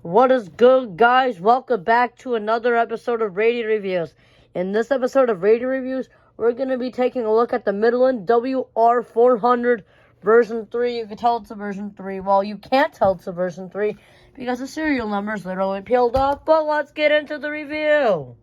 What is good, guys? Welcome back to another episode of Radio Reviews. In this episode of Radio Reviews, we're going to be taking a look at the Midland WR400 version 3. You can tell it's a version 3. Well, you can't tell it's a version 3 because the serial number is literally peeled off. But let's get into the review.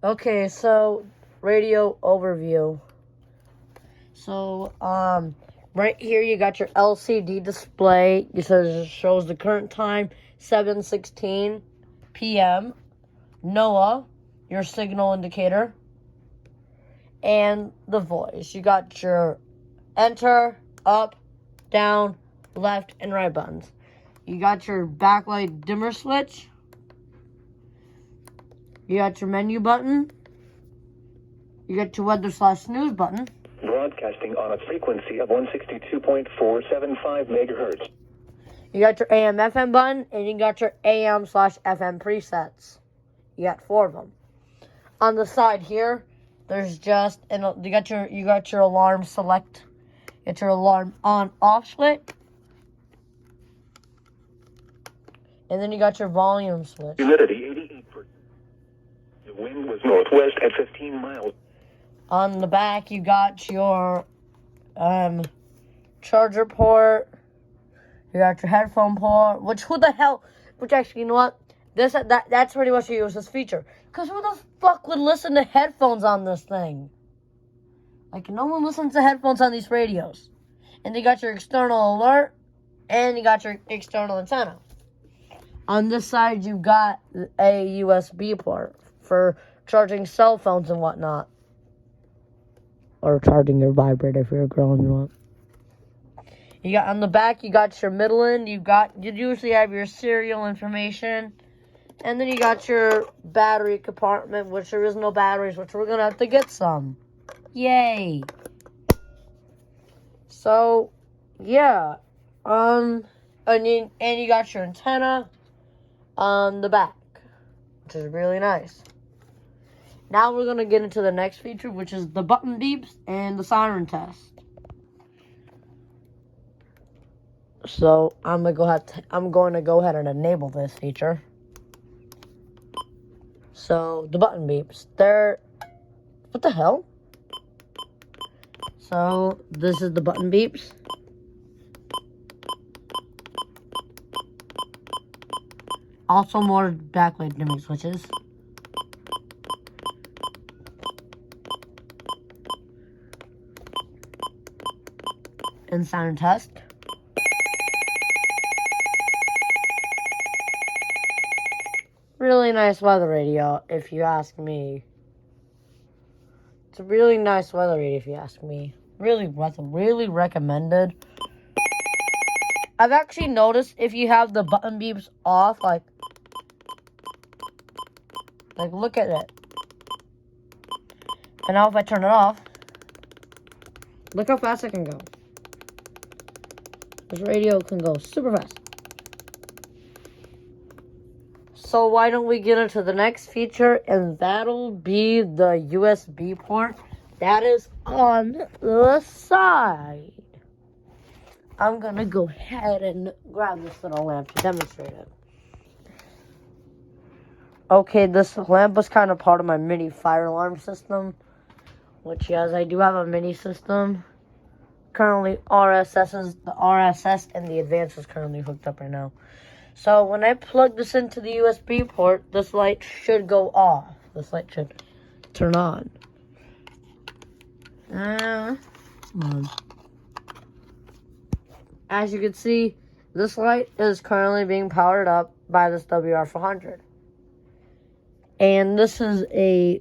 Okay, so radio overview. So, right here you got your LCD display. It shows the current time, 7:16 p.m. NOAA, your signal indicator, and the voice. You got your enter, up, down, left, and right buttons. You got your backlight dimmer switch. You got your menu button. You got your weather/snooze button. Broadcasting on a frequency of 162.475 megahertz. You got your AM/FM button, and you got your AM/FM presets. You got 4 of them. On the side here, there's just you got your alarm select. You got your alarm on/off switch, and then you got your volume switch. Humidity 88%. The wind was northwest at 15 miles. On the back, you got your charger port. You got your headphone port. Which actually, you know what? That's pretty much you use this feature. Because who the fuck would listen to headphones on this thing? Like, no one listens to headphones on these radios. And you got your external alert. And you got your external antenna. On this side, you got a USB port for charging cell phones and whatnot. Or charging your vibrator if you're a girl and you want. You got on the back, you got your Midland. You usually have your serial information. And then you got your battery compartment, which there is no batteries, which we're going to have to get some. Yay. So, yeah. And you got your antenna on the back, which is really nice. Now we're going to get into the next feature, which is the button beeps and the siren test. So I'm going to go ahead and enable this feature. So the button beeps, what the hell? So this is the button beeps. Also more backlight dimming switches. And siren test. Really nice weather radio, if you ask me. It's a really nice weather radio, if you ask me. Really recommended. I've actually noticed if you have the button beeps off, like look at it. And now if I turn it off, look how fast I can go. This radio can go super fast. So why don't we get into the next feature, and that'll be the USB port that is on the side. I'm going to go ahead and grab this little lamp to demonstrate it. Okay, this lamp was kind of part of my mini fire alarm system, which, yes, I do have a mini system. Currently, the RSS and the advanced is currently hooked up right now. So when I plug this into the USB port, this light should go off. This light should turn on. As you can see, this light is currently being powered up by this WR400. And this is a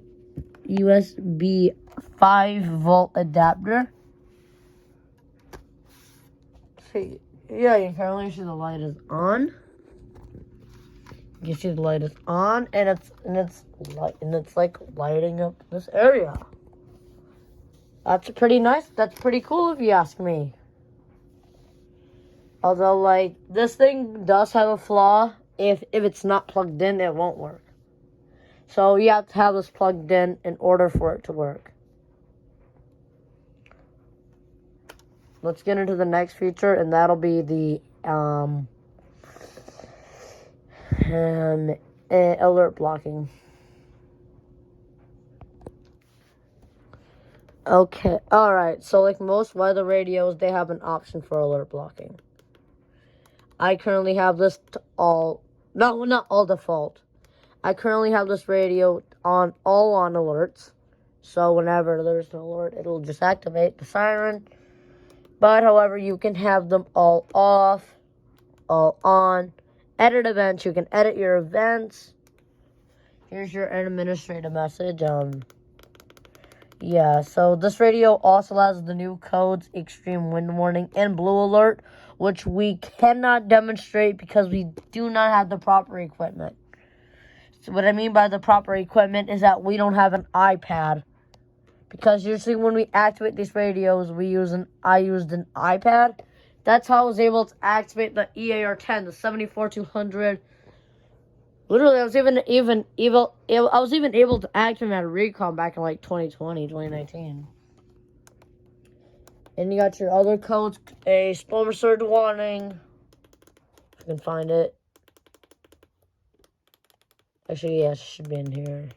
USB 5-volt adapter. See, yeah, you can currently see the light is on. You see the light is on, and it's like lighting up this area. That's pretty nice. That's pretty cool if you ask me. Although, like, this thing does have a flaw. If it's not plugged in, it won't work. So you have to have this plugged in order for it to work. Let's get into the next feature, and that'll be the alert blocking. Okay, alright, so like most weather radios, they have an option for alert blocking. I currently have this not all default. I currently have this radio on all on alerts. So whenever there's an alert, it'll just activate the siren. But however, you can have them all off, all on. Edit events, you can edit your events. Here's your administrative message. Yeah, so this radio also has the new codes, extreme wind warning and blue alert, which we cannot demonstrate because we do not have the proper equipment. So what I mean by the proper equipment is that we don't have an iPad. Because usually when we activate these radios, I used an iPad. That's how I was able to activate the EAR-10, the 74200. Literally, I was even able to activate a recon back in like 2020, 2019. And you got your other codes, a storm surge warning. If you can find it. Actually, yes, it should be in here.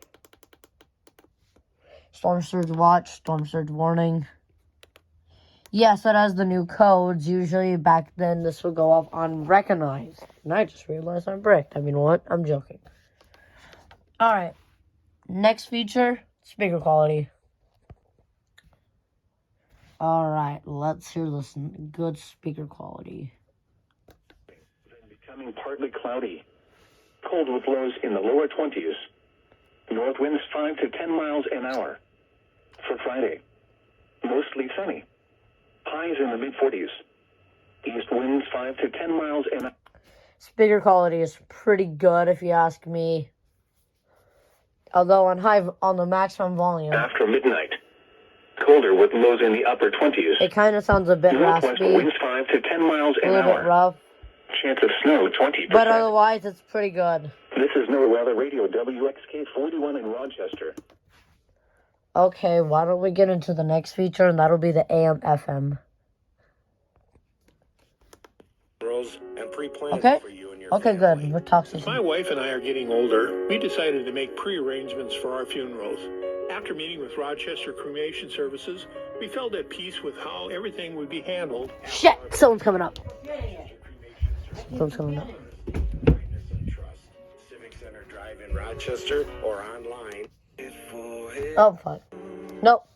Storm surge watch, storm surge warning. Yes, it has the new codes. Usually back then this would go off on recognize. And I just realized I'm bricked. I mean, what? I'm joking. Alright. Next feature, speaker quality. Alright, let's hear this good speaker quality. Becoming partly cloudy. Cold with lows in the lower 20s. North winds 5 to 10 miles an hour. For Friday, mostly sunny. Highs in the mid-40s. East winds 5 to 10 miles an hour. Speaker quality is pretty good if you ask me. Although on the maximum volume. After midnight. Colder with lows in the upper 20s. It kind of sounds a bit Northwest raspy. winds 5 to 10 miles an A little hour. bit rough. Chance of snow 20%. But otherwise, it's pretty good. This is NOAA Weather Radio WXK41 in Rochester. Okay, why don't we get into the next feature, and that'll be the AM/FM. And pre-planned Okay. for you and your Okay, family. good. We'll talk to As you. my wife and I are getting older, we decided to make pre-arrangements for our funerals. After meeting with Rochester Cremation Services, we felt at peace with how everything would be handled. Shit! Someone's coming up. Someone's coming up. Kindness and trust. Civic Center Drive in Rochester or online. Oh, fuck. Nope.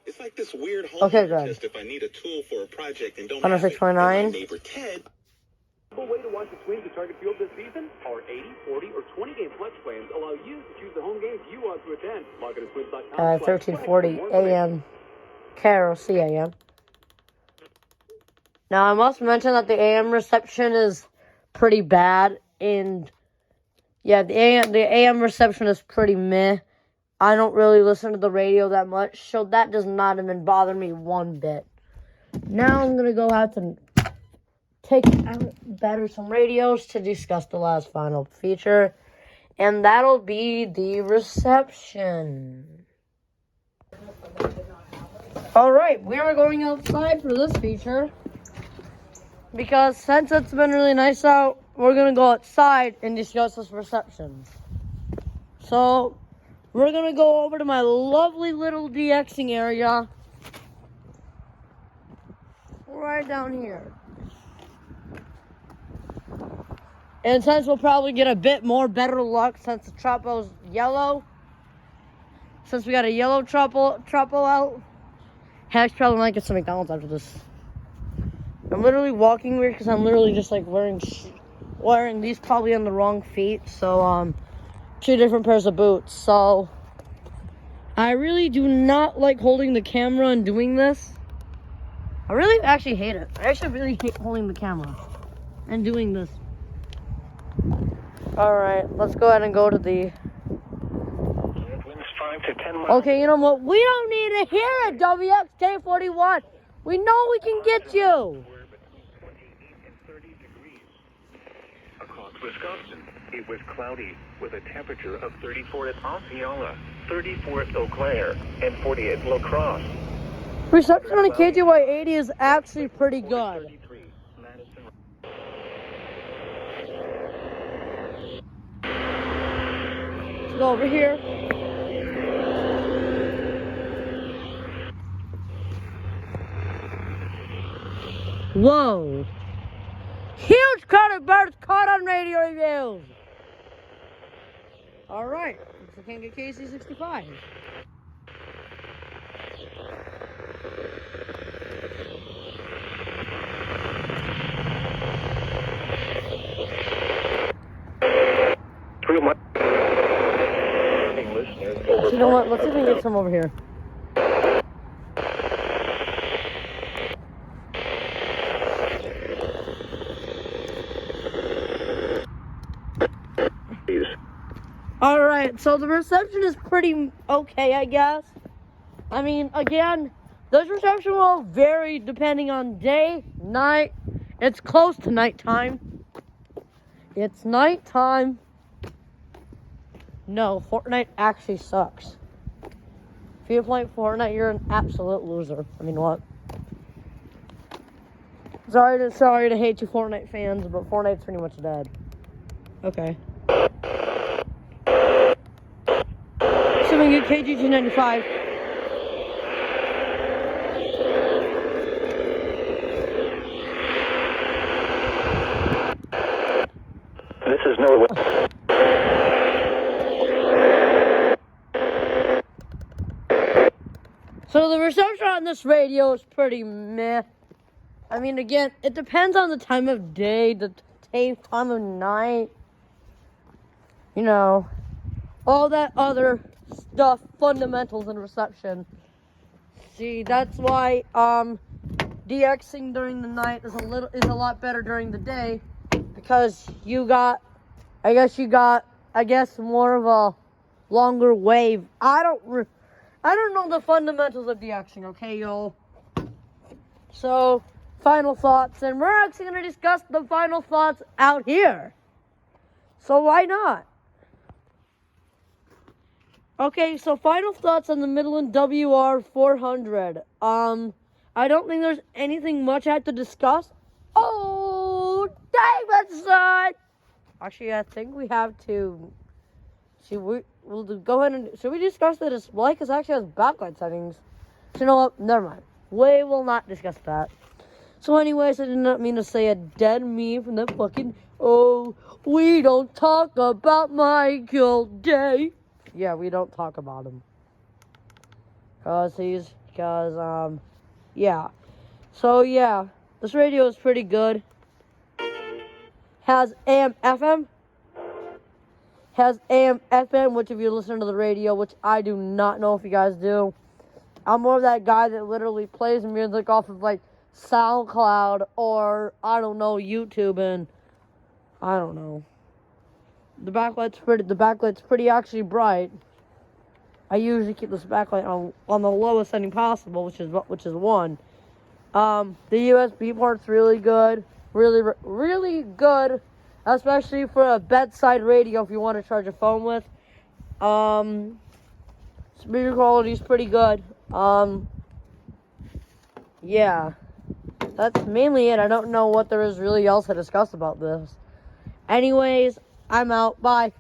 It's like this weird home Okay, good. test if I need a tool for a project and don't 106.9. have it. And my neighbor Ted. A way to watch the Twins at Target Field this season? Our 80, 40, or 20-game flex plans allow you to choose the home games you want to attend. Log on to twins.com. 1340 AM. KROC AM. Now, I must mention that the AM reception is pretty bad. And, yeah, the AM reception is pretty meh. I don't really listen to the radio that much, so that does not even bother me one bit. Now I'm going to go out and take out better some radios to discuss the last final feature, and that'll be the reception. Alright, we are going outside for this feature, because since it's been really nice out, we're going to go outside and discuss this reception. So, we're going to go over to my lovely little DXing area, right down here. And since we'll probably get a bit more better luck since the Tropo's yellow, since we got a yellow truffle out, Hash probably might get some McDonald's after this. I'm literally walking weird because I'm literally just like wearing these probably on the wrong feet. So, 2 different pairs of boots. So, I really do not like holding the camera and doing this. I really actually hate it. I actually really hate holding the camera and doing this. Alright, let's go ahead and go to the... Winds 5 to 10 miles. Okay, you know what? We don't need to hear it, WXK41. We know we can get you. Across Wisconsin, it was cloudy with a temperature of 34 at Osceola, 34 at Eau Claire, and 40 at La Crosse. Reception on a KGY 80 is actually pretty good. Let's go over here. Whoa. Huge credit birds caught on radio reviews. Alright, so can't get KC65. So you know what? Let's see if we can get some over here. Alright, so the reception is pretty okay, I guess. I mean, again, this reception will vary depending on day, night. It's close to nighttime. It's nighttime. No, Fortnite actually sucks. If you're playing Fortnite, you're an absolute loser. I mean, what? Sorry to hate you Fortnite fans, but Fortnite's pretty much dead. Okay. Assuming you KG295. This is Norway. So the reception on this radio is pretty meh. I mean, again, it depends on the time of day, the time of night. You know, all that other stuff, fundamentals in reception. See, that's why DXing during the night is a lot better during the day, because you got more of a longer wave. I don't know the fundamentals of DXing, okay, y'all? So, final thoughts, and we're actually going to discuss the final thoughts out here. So why not? Okay, so final thoughts on the Midland WR400. I don't think there's anything much I have to discuss. Oh, Davidson! Actually, I think we have to. We'll go ahead and. Should we discuss the display? Because it actually has backlight settings. So, you know what? Never mind. We will not discuss that. So, anyways, I did not mean to say a dead meme from the fucking. Oh, we don't talk about Michael Day. Yeah, we don't talk about him. Yeah. So, yeah. This radio is pretty good. Has AM, FM. Has AM, FM, which if you listen to the radio, which I do not know if you guys do. I'm more of that guy that literally plays music off of, like, SoundCloud or, I don't know, YouTube, and I don't know. The backlight's pretty actually bright. I usually keep this backlight on the lowest setting possible, which is 1. The USB port's really good. Really good, especially for a bedside radio if you want to charge your phone with. Speaker quality is pretty good. Yeah, that's mainly it. I don't know what there is really else to discuss about this. Anyways, I'm out. Bye.